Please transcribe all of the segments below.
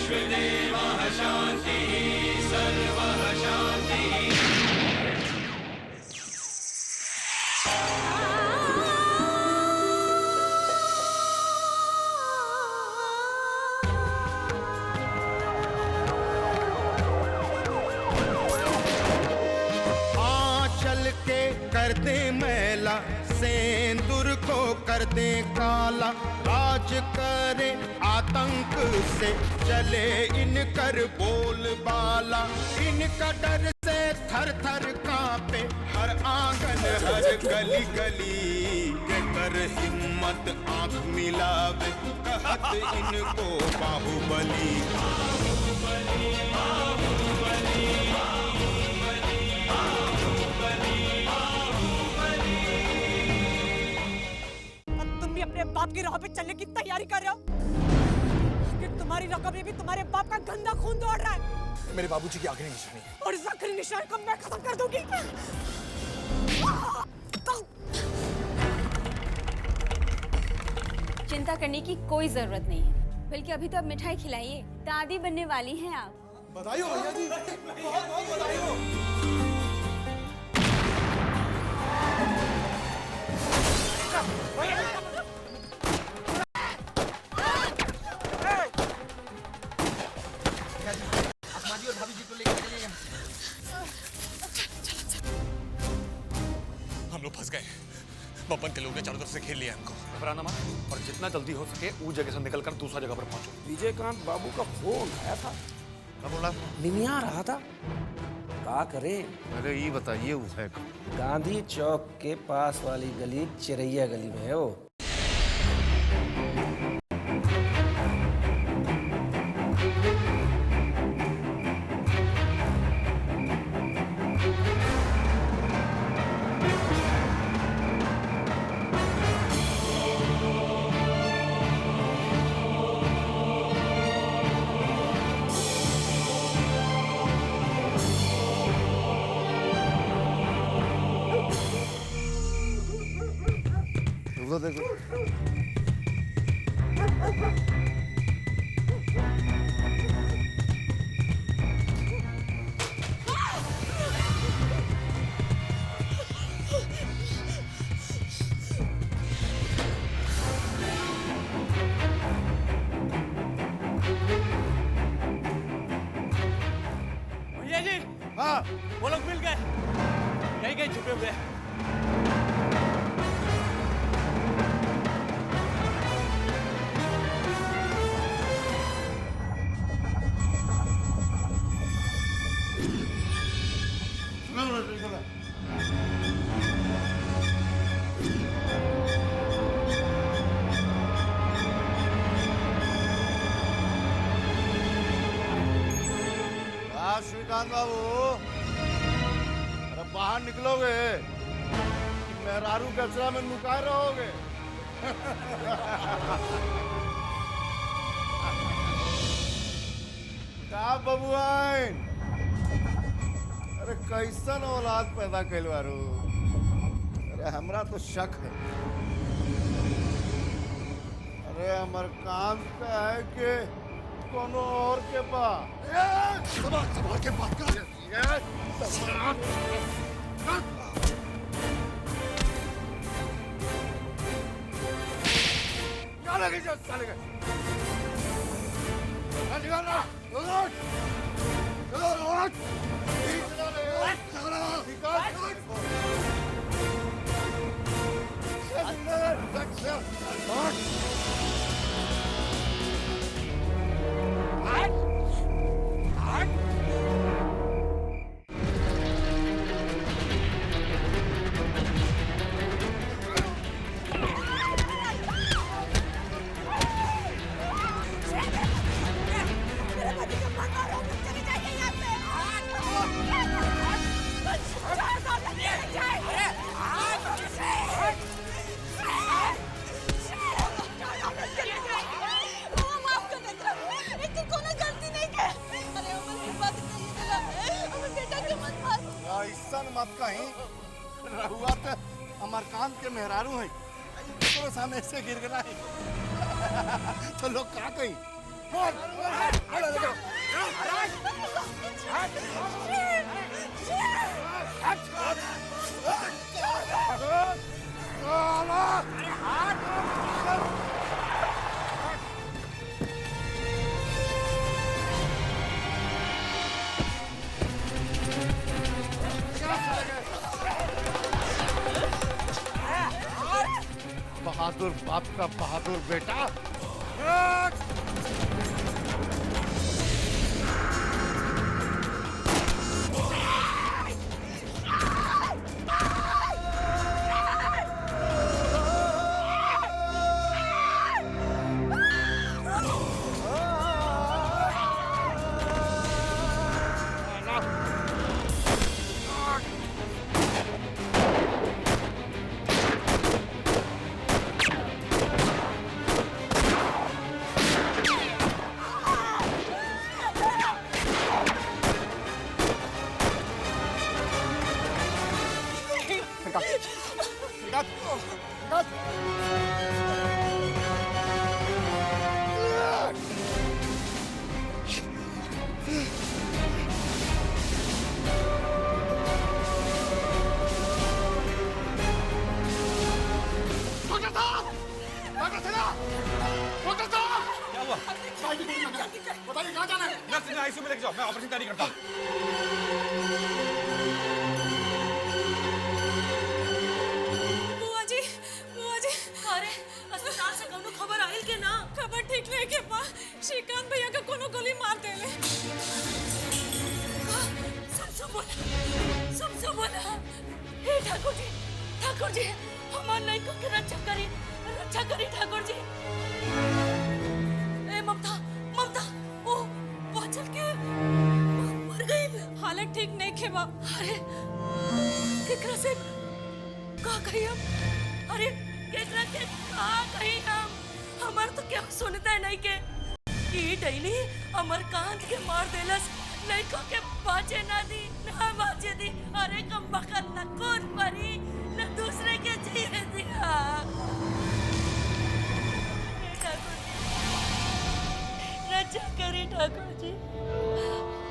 विश्वदेवः शान्तिः सर्वः शान्तिः। आंचल के कर दे मैला, सेंदूर को कर दे काला, राज करे आतंक से चले इनकर बोलबाला। इनका डर से थर थर कांपे हर आंगन हर गली गली। के कर हिम्मत आंख मिलावे कहत इनको बाहुबली। अपने बाप की राह पे चलने की तैयारी कर रहे हो कि तुम्हारी रकम में भी तुम्हारे बाप का गंदा खून दौड़ रहा है। मेरे बाबूजी की आखिरी निशानी है। और इस आखिरी निशान को मैं खत्म कर दूंगी। चिंता करने की कोई जरूरत नहीं है, बल्कि अभी तो आप मिठाई खिलाइए, दादी बनने वाली हैं आप। बधाई हो भैया जी, बहुत बहुत बधाई हो। हम लोग फंस गए। बब्बन के लोग ने चारों तरफ से घेर लिया हमको। घबराना मत और जितना जल्दी हो सके उस जगह से निकलकर दूसरा जगह पर पहुंचो। विजयकांत बाबू का फोन आया था। क्या बोला? निमिया रहा था, क्या करें। अरे ये बताइए वो है गांधी चौक के पास वाली गली चिरैया गली में है वो। देखो भैया जी, हाँ वो लोग मिल गए, कहीं कहीं छुपे हुए हैं। श्रीकांत बाबू, अरे बाहर निकलोगे कि मेहरारू कचरा में नुकाए रहोगे? का बबुआइन, अरे कैसन औलाद पैदा कैल बारू। अरे हमरा तो शक है। अरे अमरकांत का है कि कोनो और के पास? संभाल के बात कर। क्या लगे जो चले गए? निकाल रहा, मत कहीं रहुआ तो अमरकांत के मेहरारू है, तो सामने से गिर गया तो लोग क्या कहीं बहादुर बाप का बहादुर बेटा। बताइए कहाँ जाना है? नर्स आईसीयू में लेके जाओ, मैं ऑपरेशन तैयारी करता हूँ। बुआ जी, अरे अस्पताल से कौनो खबर आई के ना? खबर ठीक नहीं के पा, श्रीकांत भैया का कोनो गोली मार देले। सब बोला। हे ठाकुर जी, हमार लड़का के रक्षा करी ठाकुर जी। ए ममता, ओ बाचल के मर गई। हालत ठीक नहीं के बा। अरे केकरा से का कही हम? अरे केकरा के का कही हम? हमार तो क्या सुनता नहीं के ई डैली अमरकांत के मार देलस, लड़कों के बाचे ना बाचे दी। अरे कम बखत न कौन परी न दूसरे के जिए दिया। रक्षा करे ठाकुर जी,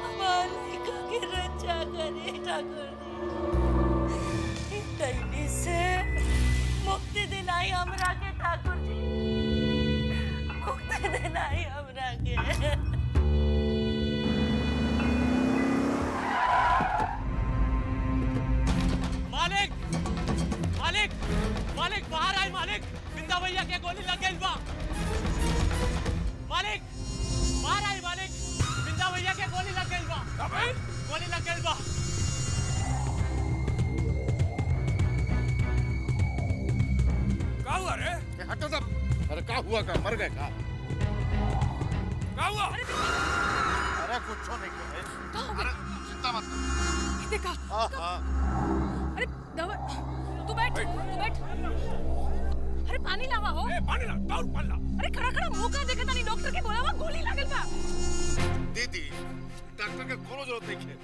हमारे लड़का की रक्षा करे ठाकुर जी। डैली से मुक्ति दिलाई हमरा के ठाकुर जी, मुक्ति दिलाई हमरा के। मालिक बाहर आए। मालिक बिंदा भैया के गोली लग गई बा। मालिक बाहर आए। मालिक बिंदा भैया के गोली लग गई बा। गोली लग गई बा। क्या हुआ रे? हटो सब। अरे क्या हुआ? का मर गए का? क्या हुआ? अरे कुछ नहीं किया। अरे चिंता मत कर। देखा? हाँ। अरे दवा, तू बैठ। अरे पानी लावा हो। पानी ला, दौड़ पानी ला। अरे खड़ा मुंह का देखता नहीं, डॉक्टर के बोला गोली लागल बा। दीदी, डॉक्टर के कोनो जरूरत नहीं है।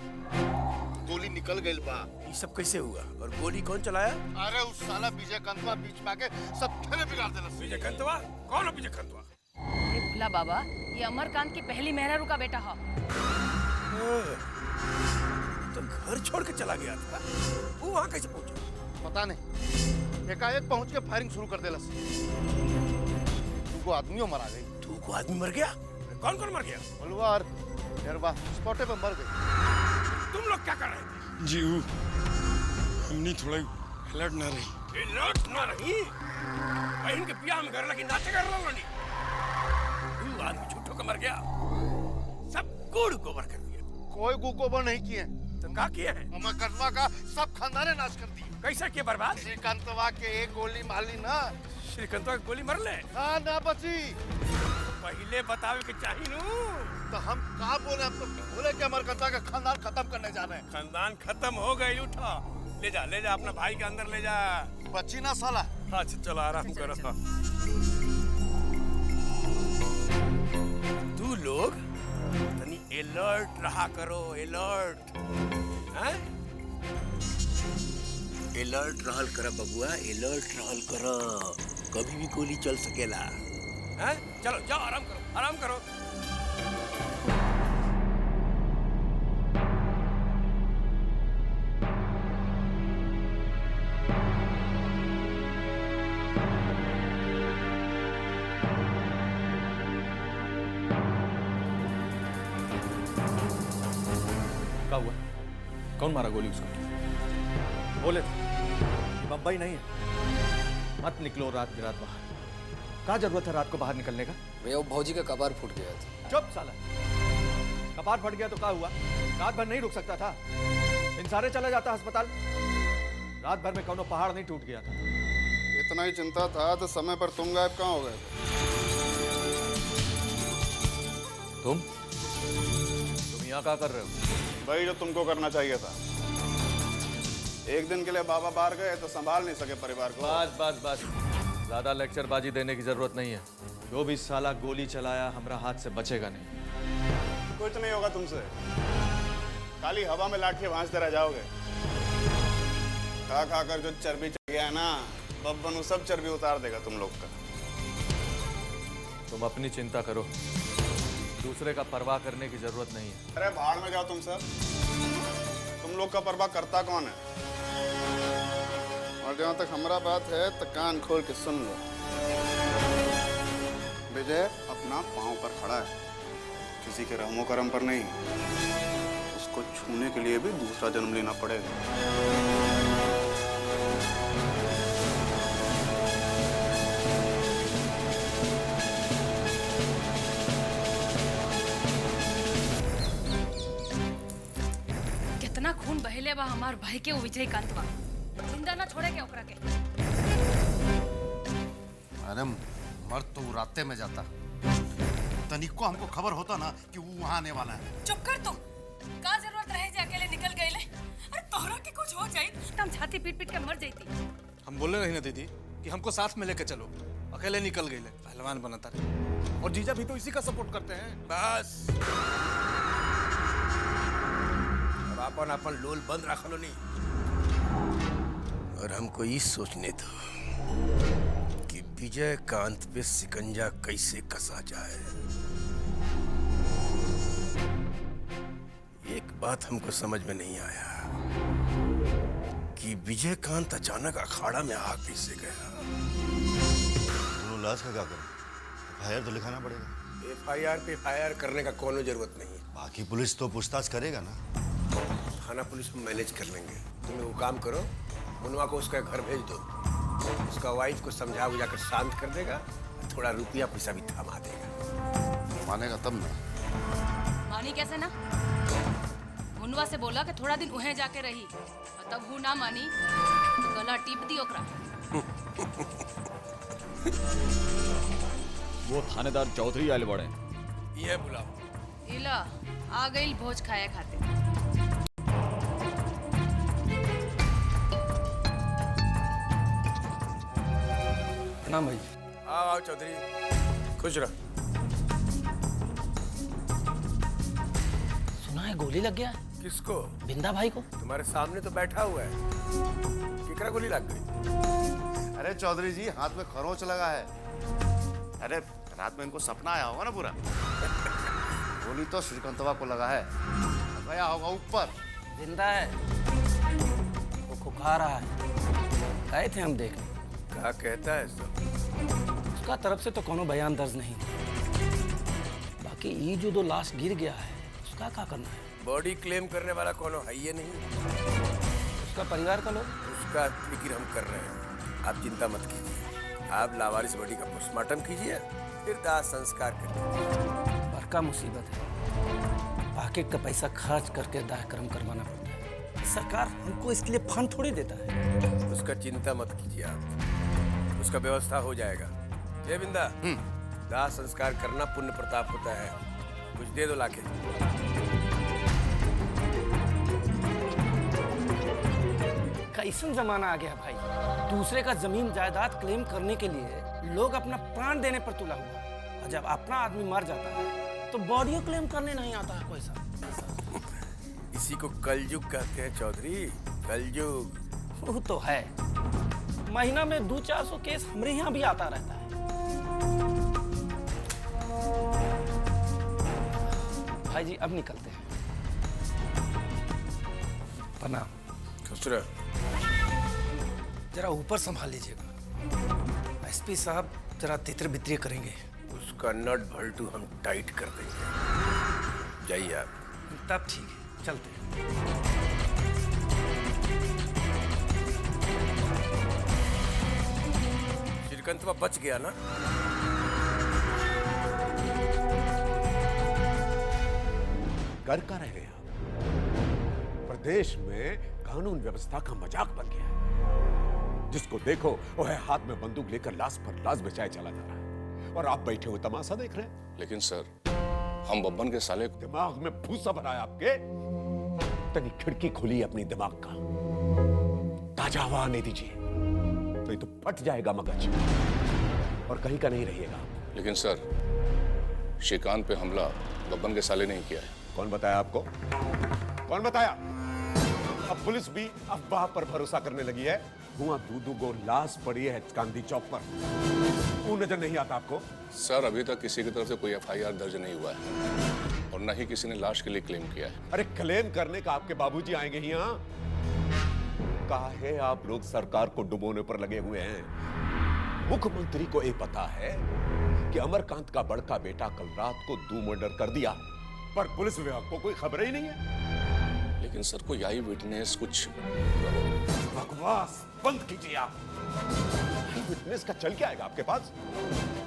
गोली निकल गई बा। ये सब कैसे हुआ और गोली कौन चलाया? अरे उस साला विजयकांतवा बीच में आके सब खेले बिगाड़ देना। विजयकांतवा? कौन है विजयकांतवा? अरे भुला बाबा, ये अमरकांत की पहली मेहरारू का बेटा है। तो घर छोड़ के चला गया था, वो वहाँ कैसे पहुँचा? पता नहीं, एकाएक पहुंच के फायरिंग शुरू कर देला। दो आदमियों मरा गई। तू आदमी मर गया? कौन मर गया? बलवा और डेरवा स्पॉटे पे मर गई। तुम लोग क्या कर रहे थे? जी हमने थोड़ा अलर्ट ना रही। अलर्ट ना रही? बहन के पिया में घर लगी नाचे कर रहा नहीं। तू आदमी झूठों का मर गया, सब गुड़ गोबर कर दिया। कोई गोबर नहीं किए। तो क्या किए हैं? अमरकांतवा का सब खानदाने नाश कर दिए। कैसा किया बर्बाद? श्रीकांतवा के एक गोली मारली ना। श्रीकांतवा की गोली मर ले? हाँ ना बची। पहले बतावे के चाहिए नू। तो हम कहा बोले? हम तो बोले कि अमरकांतवा का खानदान खत्म करने जा रहे हैं। खानदान खत्म हो गई। उठा, ले जा अपना भाई के अंदर ले जा। बची ना साला। अच्छा चलो आराम करो। तू लोग तनी अलर्ट रहा करो। अलर्ट रहल कर बबुआ, अलर्ट रहल कर। कभी भी गोली चल सकेला। चलो जाओ, आराम करो। क्या हुआ? कौन मारा गोली उसको? बोले थे ये बम्बई नहीं है, मत निकलो रात की रात बाहर। क्या जरूरत है रात को बाहर निकलने का? भैया वो भौजी का कपार फूट गया था। चुप साला, कपार फट गया तो क्या हुआ? रात भर नहीं रुक सकता था? इन सारे चला जाता अस्पताल। रात भर में कौनो पहाड़ नहीं टूट गया था। इतना ही चिंता था तो समय पर तुम गायब कहाँ हो गए? तुम यहाँ क्या कर रहे हो? भाई जो तुमको करना चाहिए था। एक दिन के लिए बाबा बाहर गए तो संभाल नहीं सके परिवार को। बस बस बस, ज्यादा लेक्चरबाजी देने की जरूरत नहीं है। जो भी साला गोली चलाया हमारा हाथ से बचेगा नहीं। कुछ नहीं होगा तुमसे, खाली हवा में लाठी भांजते रह जाओगे। खा खा कर जो चर्बी चढ़ गया है ना, बब्बन सब चर्बी उतार देगा तुम लोग का। तुम अपनी चिंता करो, दूसरे का परवाह करने की जरूरत नहीं है। अरे भाड़ में जाओ तुम सब, तुम लोग का परवाह करता कौन है? और जहाँ तक हमारा बात है तो कान खोल के सुन लो। विजय अपना पांव पर खड़ा है, किसी के रहमो करम पर नहीं। उसको छूने के लिए भी दूसरा जन्म लेना पड़ेगा। कितना खून बहेले बा हमार भाई के वो विजयकांत बा, जिंदा ना छोड़े के ओकरा के। अरे मर्द तो रास्ते में जाता, तनिक को हमको खबर होता ना कि वो वहाँ आने वाला है। चुप कर तुम, का जरूरत रहे जे अकेले निकल गए ले? अरे तोहरा के कुछ हो जाई तुम छाती पीट पीट के मर जाती। हम बोले रही ना दीदी कि हमको साथ में लेके चलो, अकेले निकल गए पहलवान बनता रहे। और जीजा भी तो इसी का सपोर्ट करते हैं। बस अब अपन अपन लोल बंद रख लो नहीं। और हमको ये सोचने दो कि विजयकांत पे सिकंजा कैसे कसा जाए। एक बात हमको समझ में नहीं आया कि विजयकांत अचानक अखाड़ा में आग कैसे गया। लाश का क्या करें? FIR तो लिखाना पड़ेगा। FIR पे FIR करने का कोनो जरूरत नहीं है। बाकी पुलिस तो पूछताछ करेगा ना। थाना पुलिस में मैनेज कर लेंगे। तुम्हें वो काम करो, मुनवा को उसका घर भेज दो, उसका वाइफ को समझा बुझा कर शांत कर देगा, थोड़ा रुपया पैसा भी थमा देगा। मानेगा तब ना। मानी कैसे ना? मुनवा से बोला कि थोड़ा दिन उहे जाके रही, और तब वो ना मानी तो गला टीप दी ओकरा। वो थानेदार चौधरी आयल बड़े। ये बुलाओ। इला आ गई भोज खाए खाते। प्रणाम भाई। आओ चौधरी, खुश रहो। सुना है गोली लग गया? किसको? बिंदा भाई को। तुम्हारे सामने तो बैठा हुआ है। किकरा गोली लग गई? अरे चौधरी जी, हाथ में खरोंच लगा है। अरे रात में इनको सपना आया होगा ना पूरा। गोली तो श्रीकांतवा को लगा है, गया होगा ऊपर। जिंदा है, वो खुखा रहा है। गए थे हम देखने। क्या कहता है सब? उसका तरफ से तो कोनो बयान दर्ज नहीं। बाकी ये जो दो लाश गिर गया है, उसका क्या करना है? बॉडी क्लेम करने वाला कोनो है ये नहीं। उसका परिवार का लोग? उसका फिक्र हम कर रहे हैं, आप चिंता मत कीजिए। आप लावारिस बॉडी का पोस्टमार्टम कीजिए, फिर दाह संस्कार करिए। बड़का मुसीबत है, पॉकेट का पैसा खर्च करके दाह कर्म करवाना पड़ता है। सरकार हमको इसके लिए फंड थोड़ी देता है। उसका चिंता मत कीजिए आप, उसका व्यवस्था हो जाएगा। जय बिंदा, दाह संस्कार करना पुण्य प्रताप होता है। कुछ दे दो लाके। कैसन जमाना आ गया भाई, दूसरे का जमीन जायदाद क्लेम करने के लिए लोग अपना प्राण देने पर तुला हुआ। और जब अपना आदमी मर जाता है तो बॉडियो क्लेम करने नहीं आता है कोई सा। इसी को कलयुग कहते हैं चौधरी, कलयुग। वो तो है, महीना में 200-400 केस हमारे यहाँ भी आता रहता है। भाई जी अब निकलते हैं। प्रणाम। खुश रह। जरा ऊपर संभाल लीजिएगा, एसपी साहब जरा तितर बितर करेंगे। उसका नट भल्टू हम टाइट कर देंगे। जाइए आप। तब ठीक है, चलते हैं। श्रीकांतवा बच गया ना? कर का रह गया। प्रदेश में कानून व्यवस्था का मजाक बन गया है। जिसको देखो वो है हाथ में बंदूक लेकर लाश पर लाश बचाए चला जा रहा है, और आप बैठे हुए तमाशा देख रहे हैं। लेकिन सर, हम बब्बन के साले को दिमाग में भूसा भरा है आपके। तनी खिड़की खोली अपनी दिमाग का, ताजा हवा आने दीजिए, नहीं तो फट जाएगा मगज और कहीं का नहीं रहिएगा। लेकिन सर, श्रीकांत पे हमला बब्बन के साले नहीं किया है। कौन बताया आपको? कौन बताया? अब पुलिस भी अफवाह पर भरोसा करने लगी है। हुआ दूधू गो लाश पड़ी है गांधी चौक पर, वो नजर नहीं आता आपको? सर, अभी तक किसी की तरफ से कोई एफआईआर दर्ज नहीं हुआ है और न ही किसी ने लाश के लिए क्लेम किया है। अरे क्लेम करने का आपके बाबूजी आएंगे यहाँ। काहे आप लोग सरकार को डुबोने पर लगे हुए हैं? मुख्यमंत्री को ये पता है कि अमरकांत का बड़का बेटा कल रात को 2 मर्डर कर दिया, पर पुलिस विभाग को कोई खबर ही नहीं है। लेकिन सर, कोई आई विटनेस कुछ? बकवास बंद कीजिए आप। आई विटनेस का चल क्या आएगा आपके पास?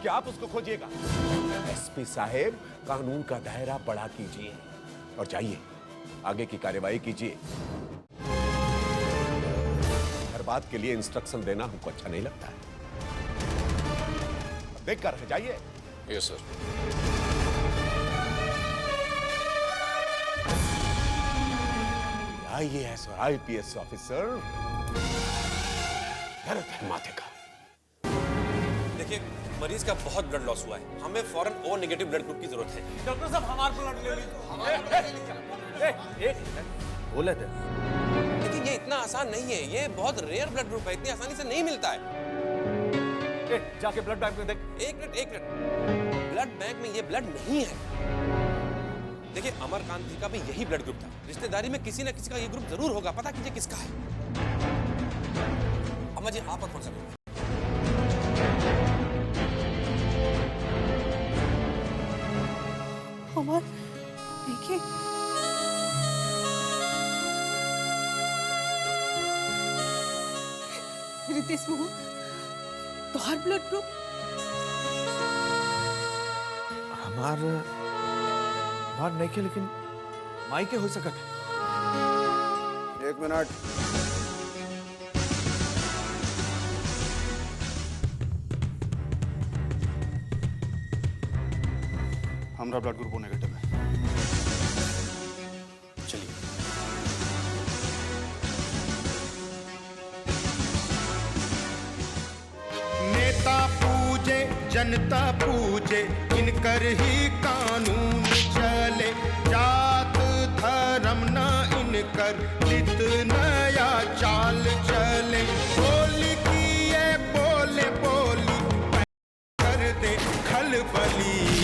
क्या आप उसको खोजिएगा? एसपी साहेब, कानून का दायरा बड़ा कीजिए और जाइए आगे की कार्यवाही कीजिए। हर बात के लिए इंस्ट्रक्शन देना हमको अच्छा नहीं लगता है। देख कर रह जाइए। Yes sir. IAS और IPS ऑफिसर गलत है माथे का। देखिए, मरीज का बहुत ब्लड लॉस हुआ है, हमें फौरन O नेगेटिव ब्लड ग्रुप की जरूरत है। डॉक्टर साहब, हमारा ब्लड ले लीजिए। बोले थे। लेकिन ये इतना आसान नहीं है, ये बहुत रेयर ब्लड ग्रुप है, इतनी आसानी से नहीं मिलता है। जाके ब्लड बैंक में देख। एक मिनट, ब्लड बैंक में ये ब्लड नहीं है। देखिए, अमरकांत जी का भी यही ब्लड ग्रुप था। रिश्तेदारी में किसी न किसी का ये ग्रुप जरूर होगा, पता कीजिए किसका है। अम्मा जी, आप कौन सा ग्रुप? हमार देखिए, रितेश बहू, तोहार ब्लड ग्रुप? हमार नहीं के, लेकिन माई के हो सकत है। 1 मिनट। हमारा ब्लड ग्रुप नेगेटिव है। चलिए। नेता पूजे जनता पूजे, इनकर ही कानून चले। जात धर्म न इनकर, नित नया चाल चले। बोली की ये बोले बोली कर दे खलबली।